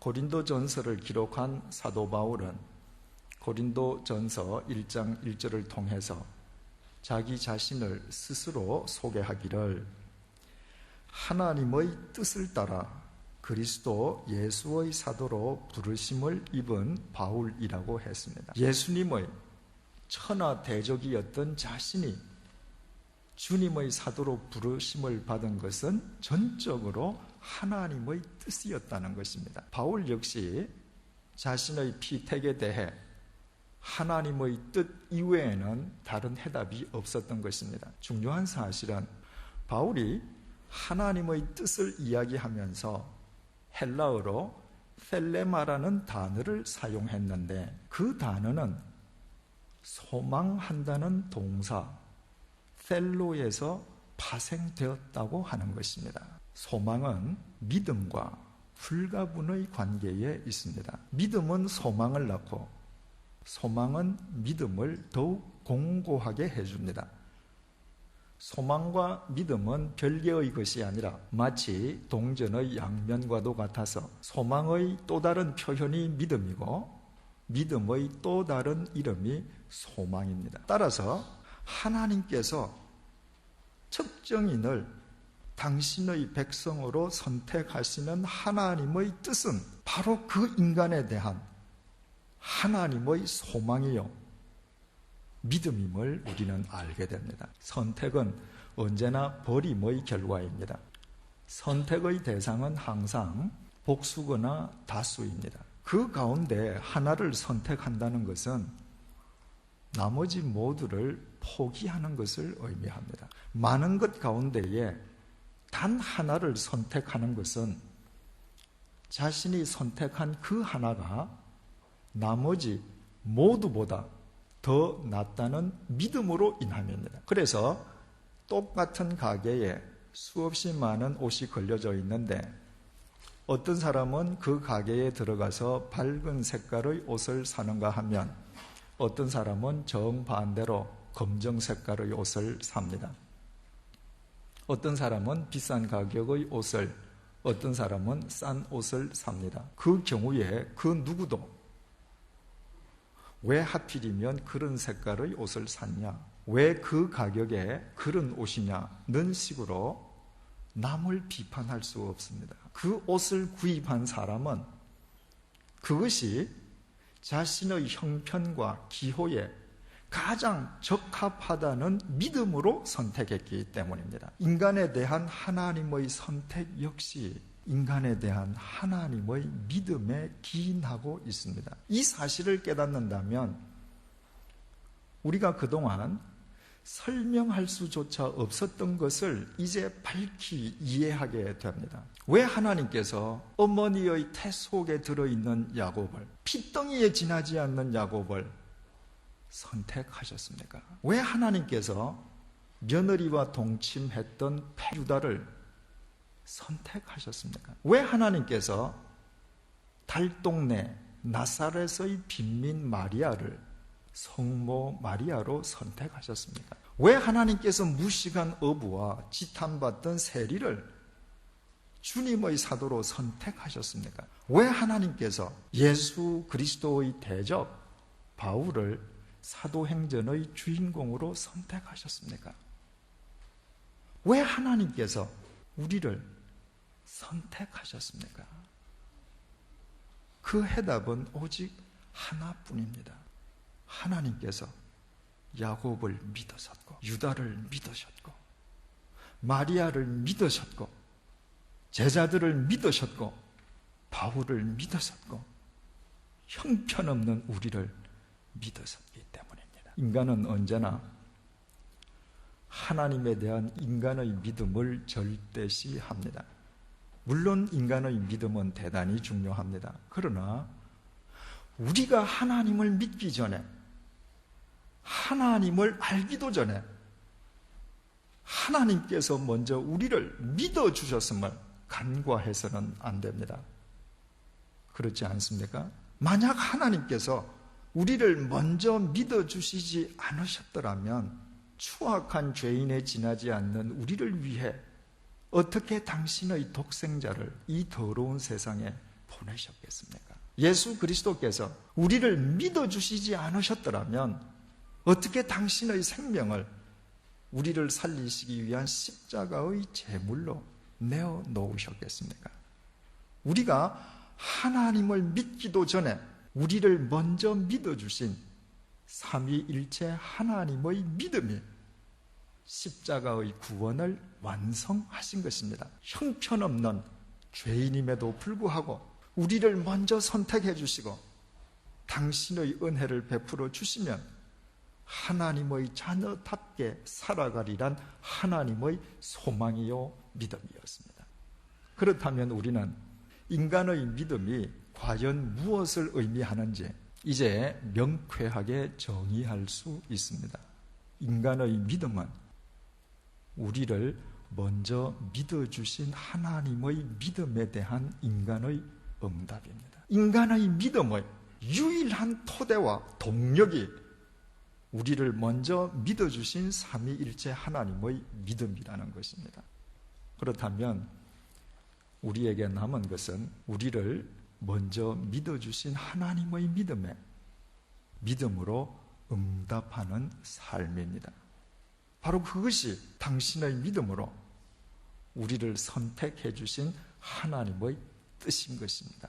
고린도전서를 기록한 사도 바울은 고린도전서 1장 1절을 통해서 자기 자신을 스스로 소개하기를 하나님의 뜻을 따라 그리스도 예수의 사도로 부르심을 입은 바울이라고 했습니다. 예수님의 천하대적이었던 자신이 주님의 사도로 부르심을 받은 것은 전적으로 하나님의 뜻이었다는 것입니다. 바울 역시 자신의 피택에 대해 하나님의 뜻 이외에는 다른 해답이 없었던 것입니다. 중요한 사실은 바울이 하나님의 뜻을 이야기하면서 헬라어로 셀레마라는 단어를 사용했는데 그 단어는 소망한다는 동사 셀로에서 파생되었다고 하는 것입니다. 소망은 믿음과 불가분의 관계에 있습니다. 믿음은 소망을 낳고 소망은 믿음을 더욱 공고하게 해줍니다. 소망과 믿음은 별개의 것이 아니라 마치 동전의 양면과도 같아서 소망의 또 다른 표현이 믿음이고 믿음의 또 다른 이름이 소망입니다. 따라서 하나님께서 특정인을 당신의 백성으로 선택하시는 하나님의 뜻은 바로 그 인간에 대한 하나님의 소망이요 믿음임을 우리는 알게 됩니다. 선택은 언제나 버림의 결과입니다. 선택의 대상은 항상 복수거나 다수입니다. 그 가운데 하나를 선택한다는 것은 나머지 모두를 포기하는 것을 의미합니다. 많은 것 가운데에 단 하나를 선택하는 것은 자신이 선택한 그 하나가 나머지 모두보다 더 낫다는 믿음으로 인함입니다. 그래서 똑같은 가게에 수없이 많은 옷이 걸려져 있는데 어떤 사람은 그 가게에 들어가서 밝은 색깔의 옷을 사는가 하면 어떤 사람은 정반대로 검정 색깔의 옷을 삽니다. 어떤 사람은 비싼 가격의 옷을, 어떤 사람은 싼 옷을 삽니다. 그 경우에 그 누구도 왜 하필이면 그런 색깔의 옷을 샀냐? 왜 그 가격에 그런 옷이냐는 식으로 남을 비판할 수 없습니다. 그 옷을 구입한 사람은 그것이 자신의 형편과 기호에 가장 적합하다는 믿음으로 선택했기 때문입니다. 인간에 대한 하나님의 선택 역시 인간에 대한 하나님의 믿음에 기인하고 있습니다. 이 사실을 깨닫는다면 우리가 그동안 설명할 수조차 없었던 것을 이제 밝히 이해하게 됩니다. 왜 하나님께서 어머니의 태 속에 들어있는 야곱을, 핏덩이에 지나지 않는 야곱을 선택하셨습니까? 왜 하나님께서 며느리와 동침했던 유다를 선택하셨습니까? 왜 하나님께서 달동네 나사렛의 빈민 마리아를 성모 마리아로 선택하셨습니까? 왜 하나님께서 무식한 어부와 지탄받던 세리를 주님의 사도로 선택하셨습니까? 왜 하나님께서 예수 그리스도의 대적 바울을 사도행전의 주인공으로 선택하셨습니까? 왜 하나님께서 우리를 선택하셨습니까? 그 해답은 오직 하나뿐입니다. 하나님께서 야곱을 믿으셨고 유다를 믿으셨고 마리아를 믿으셨고 제자들을 믿으셨고 바울을 믿으셨고 형편없는 우리를 믿으셨기 때문입니다. 인간은 언제나 하나님에 대한 인간의 믿음을 절대시합니다. 물론 인간의 믿음은 대단히 중요합니다. 그러나 우리가 하나님을 믿기 전에 하나님을 알기도 전에 하나님께서 먼저 우리를 믿어주셨음을 간과해서는 안 됩니다. 그렇지 않습니까? 만약 하나님께서 우리를 먼저 믿어주시지 않으셨더라면 추악한 죄인에 지나지 않는 우리를 위해 어떻게 당신의 독생자를 이 더러운 세상에 보내셨겠습니까? 예수 그리스도께서 우리를 믿어주시지 않으셨더라면 어떻게 당신의 생명을 우리를 살리시기 위한 십자가의 제물로 내어 놓으셨겠습니까? 우리가 하나님을 믿기도 전에 우리를 먼저 믿어주신 삼위일체 하나님의 믿음이 십자가의 구원을 완성하신 것입니다. 형편없는 죄인임에도 불구하고 우리를 먼저 선택해 주시고 당신의 은혜를 베풀어 주시면 하나님의 자녀답게 살아가리란 하나님의 소망이요 믿음이었습니다. 그렇다면 우리는 인간의 믿음이 과연 무엇을 의미하는지 이제 명쾌하게 정의할 수 있습니다. 인간의 믿음은 우리를 먼저 믿어주신 하나님의 믿음에 대한 인간의 응답입니다. 인간의 믿음의 유일한 토대와 동력이 우리를 먼저 믿어주신 삼위일체 하나님의 믿음이라는 것입니다. 그렇다면 우리에게 남은 것은 우리를 먼저 믿어주신 하나님의 믿음에 믿음으로 응답하는 삶입니다. 바로 그것이 당신의 믿음으로 우리를 선택해 주신 하나님의 뜻인 것입니다.